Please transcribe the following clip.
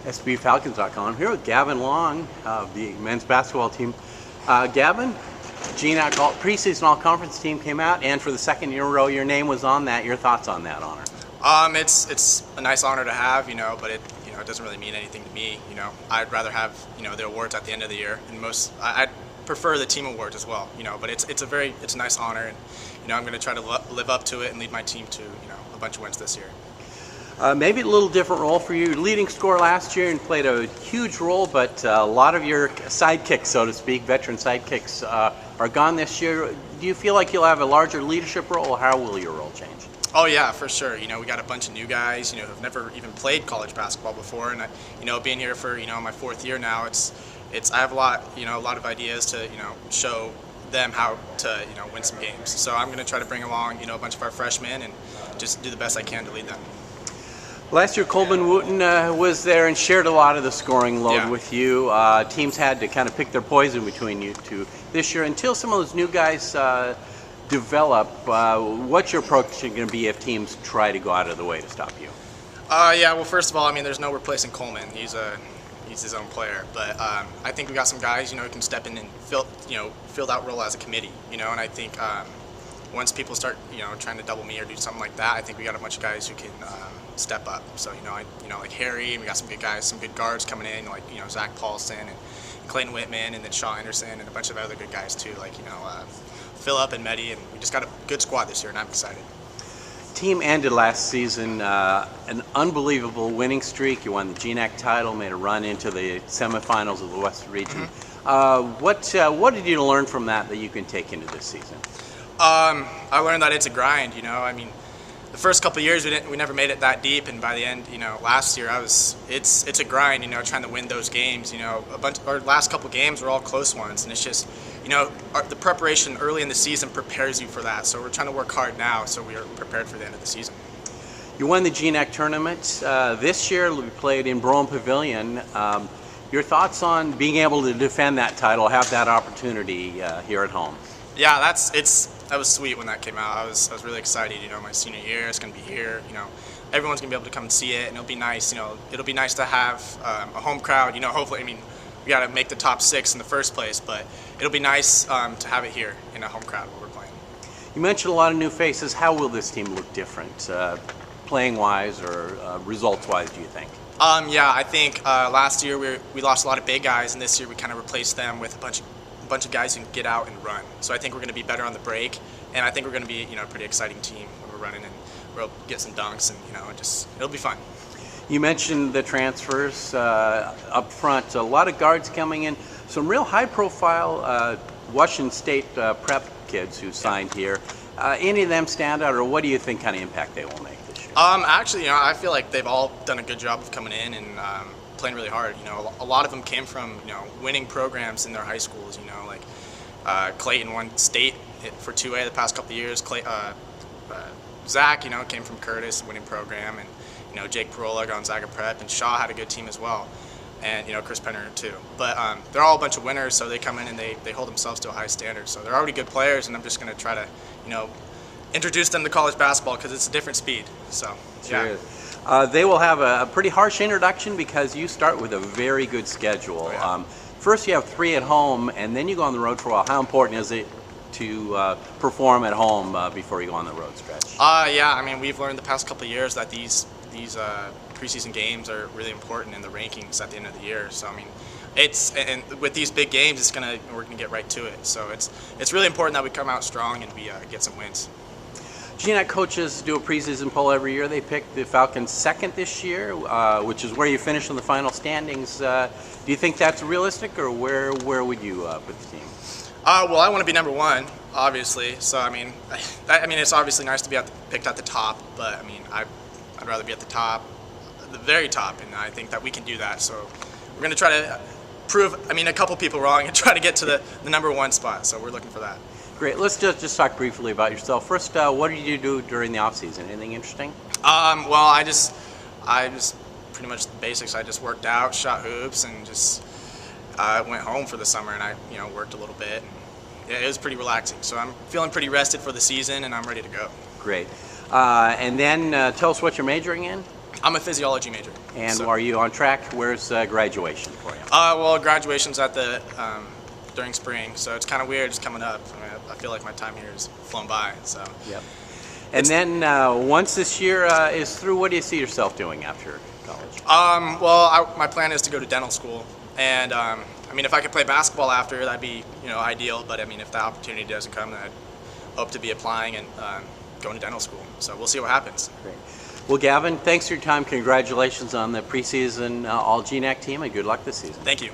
SPUFalcons.com. I'm here with Gavin Long of the men's basketball team. Gavin, GNAC preseason all-conference team came out, and for the second year in a row, your name was on that. Your thoughts on that honor? It's a nice honor to have, but it doesn't really mean anything to me. I'd rather have the awards at the end of the year, and I'd prefer the team awards as well. But it's a nice honor, and I'm going to try to live up to it and lead my team to a bunch of wins this year. Maybe a little different role for you. Leading scorer last year and played a huge role, but a lot of your sidekicks, so to speak, veteran sidekicks, are gone this year. Do you feel like you'll have a larger leadership role, or how will your role change? Oh yeah, for sure. We got a bunch of new guys, who've never even played college basketball before, and being here for my fourth year now, I have a lot of ideas to show them how to win some games. So I'm going to try to bring along a bunch of our freshmen and just do the best I can to lead them. Last year, Coleman Wooten was there and shared a lot of the scoring load with you. Teams had to kind of pick their poison between you two. This year, until some of those new guys develop, what's your approach going to be if teams try to go out of the way to stop you? Well, first of all, there's no replacing Coleman. He's his own player, but I think we got some guys who can step in and fill that role as a committee. And I think once people start trying to double me or do something like that, I think we got a bunch of guys who can step up. So like Harry, and we got some good guys, some good guards coming in, like Zach Paulson and Clayton Whitman, and then Shaw Anderson, and a bunch of other good guys too, like Phillip and Mehdi, and we just got a good squad this year, and I'm excited. Team ended last season an unbelievable winning streak. You won the GNAC title, made a run into the semifinals of the West Region. What did you learn from that you can take into this season? I learned that it's a grind. The first couple of years we never made it that deep, and by the end, last year it's a grind. Trying to win those games. Our last couple games were all close ones, and it's just the preparation early in the season prepares you for that. So we're trying to work hard now, so we are prepared for the end of the season. You won the GNAC tournament this year. We played in Broome Pavilion. Your thoughts on being able to defend that title, have that opportunity here at home? Yeah, that was sweet when that came out. I was really excited. My senior year, it's gonna be here. Everyone's gonna be able to come and see it, and it'll be nice. It'll be nice to have a home crowd. Hopefully, we got to make the top 6 in the first place, but it'll be nice to have it here in a home crowd where we're playing. You mentioned a lot of new faces. How will this team look different, playing-wise or results-wise, do you think? I think last year we lost a lot of big guys, and this year we kind of replaced them with a bunch of guys who can get out and run. So I think we're going to be better on the break, and I think we're going to be a pretty exciting team when we're running, and we'll get some dunks, and it'll be fun. You mentioned the transfers up front. A lot of guards coming in. Some real high-profile Washington State prep kids who signed here. Any of them stand out, or what do you think kind of impact they will make this year? Actually, I feel like they've all done a good job of coming in and playing really hard. A lot of them came from winning programs in their high schools. Like Clayton won state for 2A the past couple of years. Zach, came from Curtis, winning program, and Jake Parola, Gonzaga Prep, and Shaw had a good team as well, and Chris Penner too. But they're all a bunch of winners, so they come in and they hold themselves to a high standard. So they're already good players, and I'm just going to try to introduce them to college basketball because it's a different speed. So yeah. Sure. They will have a pretty harsh introduction because you start with a very good schedule. Oh, yeah. First you have 3 at home, and then you go on the road for a while. How important is it to perform at home before you go on the road stretch? We've learned the past couple of years that these preseason games are really important in the rankings at the end of the year. So and with these big games, we're gonna get right to it. So it's really important that we come out strong and we get some wins. GNAC coaches do a preseason poll every year. They picked the Falcons second this year, which is where you finish in the final standings. Do you think that's realistic, or where would you put the team? Well, I want to be number 1, obviously. So it's obviously nice to be picked at the top, but I'd rather be at the top, the very top, and I think that we can do that. So we're going to try to prove, a couple people wrong and try to get to the number 1 spot. So we're looking for that. Great. Let's just talk briefly about yourself. First, what did you do during the off season? Anything interesting? Well, I just pretty much the basics. I just worked out, shot hoops, and just went home for the summer, and I worked a little bit. It was pretty relaxing. So I'm feeling pretty rested for the season, and I'm ready to go. Great. And then tell us what you're majoring in. I'm a physiology major. And so. are you on track? Where's graduation for you? Well, graduation's at the during spring, so it's kind of weird. It's coming up. I mean, I feel like my time here has flown by. So. Yep. And then once this year is through, what do you see yourself doing after college? Well, my plan is to go to dental school, and I mean, if I could play basketball after, that'd be ideal. But I mean, if the opportunity doesn't come, then I'd hope to be applying and going to dental school. So we'll see what happens. Great. Well, Gavin, thanks for your time. Congratulations on the preseason All-GNAC team, and good luck this season. Thank you.